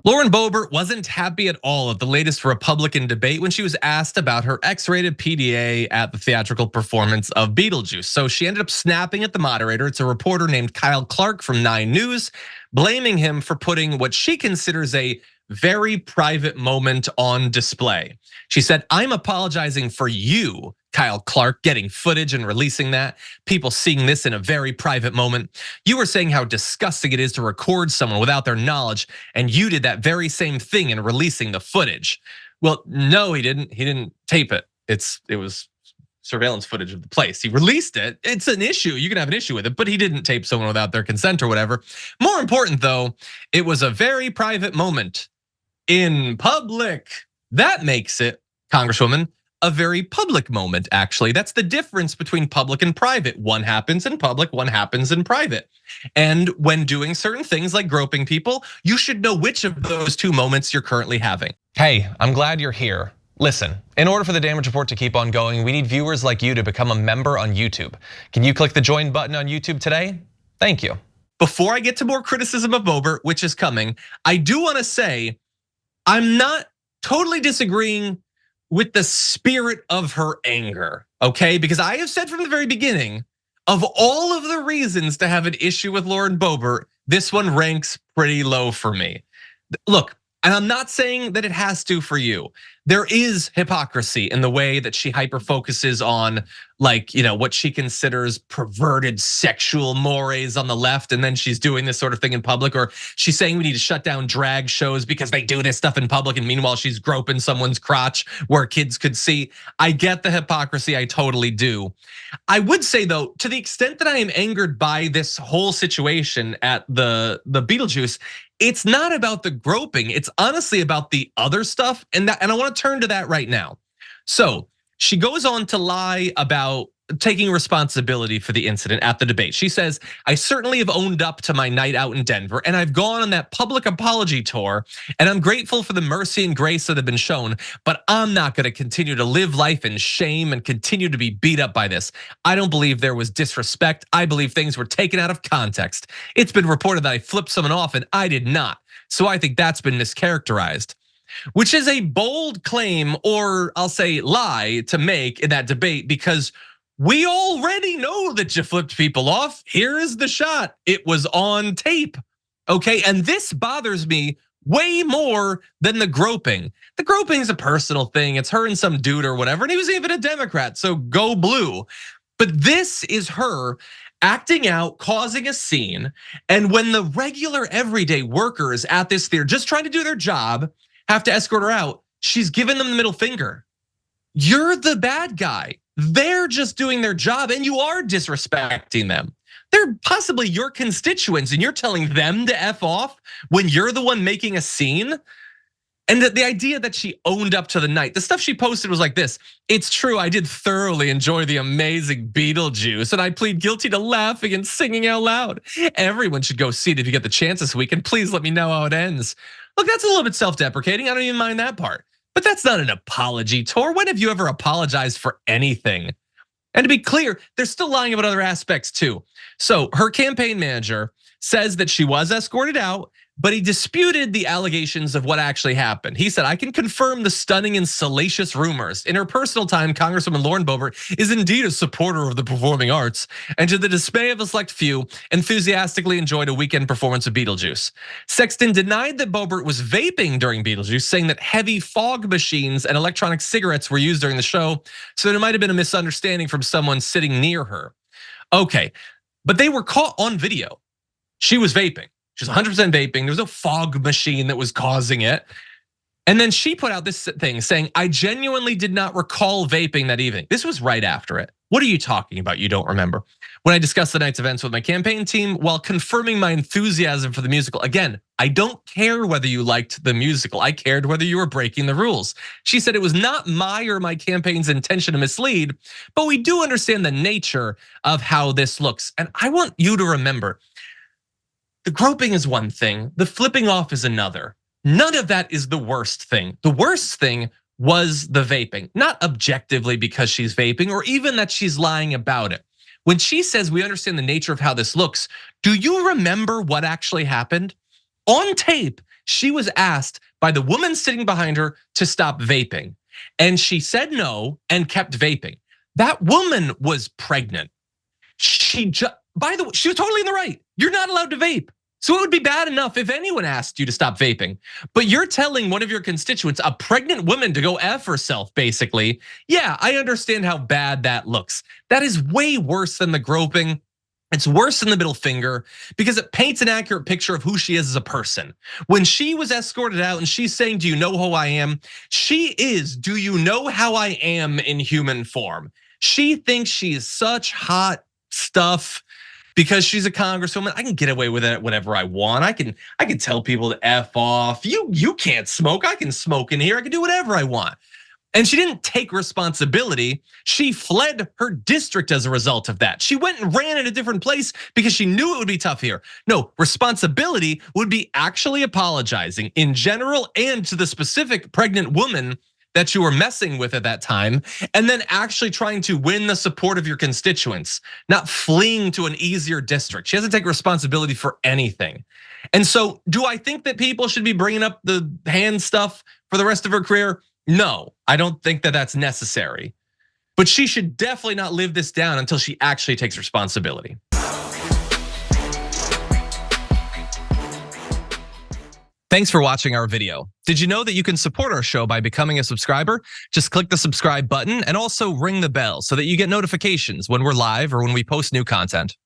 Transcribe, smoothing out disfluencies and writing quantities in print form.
Lauren Boebert wasn't happy at all at the latest Republican debate when she was asked about her X-rated PDA at the theatrical performance of Beetlejuice. So she ended up snapping at the moderator. It's a reporter named Kyle Clark from 9 News, blaming him for putting what she considers a very private moment on display. She said, "I'm apologizing for you, Kyle Clark, getting footage and releasing that. People seeing this in a very private moment. You were saying how disgusting it is to record someone without their knowledge, and you did that very same thing in releasing the footage." Well, no, he didn't. He didn't tape it. It was surveillance footage of the place. He released it. It's an issue. You can have an issue with it, but he didn't tape someone without their consent or whatever. More important though, it was a very private moment in public. That makes it, Congresswoman, a very public moment, actually. That's the difference between public and private. One happens in public, one happens in private. And when doing certain things like groping people, you should know which of those two moments you're currently having. Hey, I'm glad you're here. Listen, in order for the damage report to keep on going, we need viewers like you to become a member on YouTube. Can you click the join button on YouTube today? Thank you. Before I get to more criticism of Boebert, which is coming, I do want to say I'm not totally disagreeing with the spirit of her anger, okay? Because I have said from the very beginning, of all of the reasons to have an issue with Lauren Boebert, this one ranks pretty low for me. Look, and I'm not saying that it has to for you. There is hypocrisy in the way that she hyper focuses on, like, what she considers perverted sexual mores on the left, and then she's doing this sort of thing in public, or she's saying we need to shut down drag shows because they do this stuff in public, and meanwhile she's groping someone's crotch where kids could see. I get the hypocrisy, I totally do. I would say though, to the extent that I am angered by this whole situation at the Beetlejuice, it's not about the groping. It's honestly about the other stuff, and I want to turn to that right now. So she goes on to lie about taking responsibility for the incident at the debate. She says, "I certainly have owned up to my night out in Denver, and I've gone on that public apology tour, and I'm grateful for the mercy and grace that have been shown, but I'm not gonna continue to live life in shame and continue to be beat up by this. I don't believe there was disrespect. I believe things were taken out of context. It's been reported that I flipped someone off, and I did not. So I think that's been mischaracterized." Which is a bold claim, or I'll say lie, to make in that debate, because we already know that you flipped people off. Here is the shot. It was on tape, okay? And this bothers me way more than the groping. The groping is a personal thing. It's her and some dude or whatever, and he was even a Democrat, so go blue. But this is her acting out, causing a scene, and when the regular everyday workers at this theater, just trying to do their job, have to escort her out, she's giving them the middle finger. You're the bad guy. They're just doing their job, and you are disrespecting them. They're possibly your constituents, and you're telling them to F off when you're the one making a scene. And the idea that she owned up to the night, the stuff she posted was like this: "It's true, I did thoroughly enjoy the amazing Beetlejuice, and I plead guilty to laughing and singing out loud. Everyone should go see it if you get the chance this week, and please let me know how it ends." Look, that's a little bit self-deprecating. I don't even mind that part. But that's not an apology tour. When have you ever apologized for anything? And to be clear, they're still lying about other aspects too. So her campaign manager says that she was escorted out, but he disputed the allegations of what actually happened. He said, "I can confirm the stunning and salacious rumors. In her personal time, Congresswoman Lauren Boebert is indeed a supporter of the performing arts, and to the dismay of a select few, enthusiastically enjoyed a weekend performance of Beetlejuice." Sexton denied that Boebert was vaping during Beetlejuice, saying that heavy fog machines and electronic cigarettes were used during the show, so there might have been a misunderstanding from someone sitting near her. Okay, but they were caught on video. She was vaping. She was 100% vaping. There was no fog machine that was causing it. And then she put out this thing saying, "I genuinely did not recall vaping that evening." This was right after it. What are you talking about? You don't remember? When I discussed the night's events with my campaign team while confirming my enthusiasm for the musical. Again, I don't care whether you liked the musical. I cared whether you were breaking the rules. She said, "It was not my or my campaign's intention to mislead, but we do understand the nature of how this looks." And I want you to remember, the groping is one thing, the flipping off is another. None of that is the worst thing. The worst thing was the vaping, not objectively because she's vaping or even that she's lying about it. When she says we understand the nature of how this looks, do you remember what actually happened? On tape, she was asked by the woman sitting behind her to stop vaping. And she said no and kept vaping. That woman was pregnant. By the way, she was totally in the right. You're not allowed to vape. So it would be bad enough if anyone asked you to stop vaping. But you're telling one of your constituents, a pregnant woman, to go F herself, basically. Yeah, I understand how bad that looks. That is way worse than the groping. It's worse than the middle finger because it paints an accurate picture of who she is as a person. When she was escorted out and she's saying, do you know who I am? She is, do you know how I am in human form? She thinks she is such hot stuff because she's a congresswoman. I can get away with it whenever I want. I can tell people to F off. You can't smoke. I can smoke in here. I can do whatever I want. And she didn't take responsibility. She fled her district as a result of that. She went and ran in a different place because she knew it would be tough here. No, responsibility would be actually apologizing in general and to the specific pregnant woman that you were messing with at that time, and then actually trying to win the support of your constituents, not fleeing to an easier district. She doesn't take responsibility for anything. And so do I think that people should be bringing up the hand stuff for the rest of her career? No, I don't think that that's necessary. But she should definitely not live this down until she actually takes responsibility. Thanks for watching our video. Did you know that you can support our show by becoming a subscriber? Just click the subscribe button and also ring the bell so that you get notifications when we're live or when we post new content.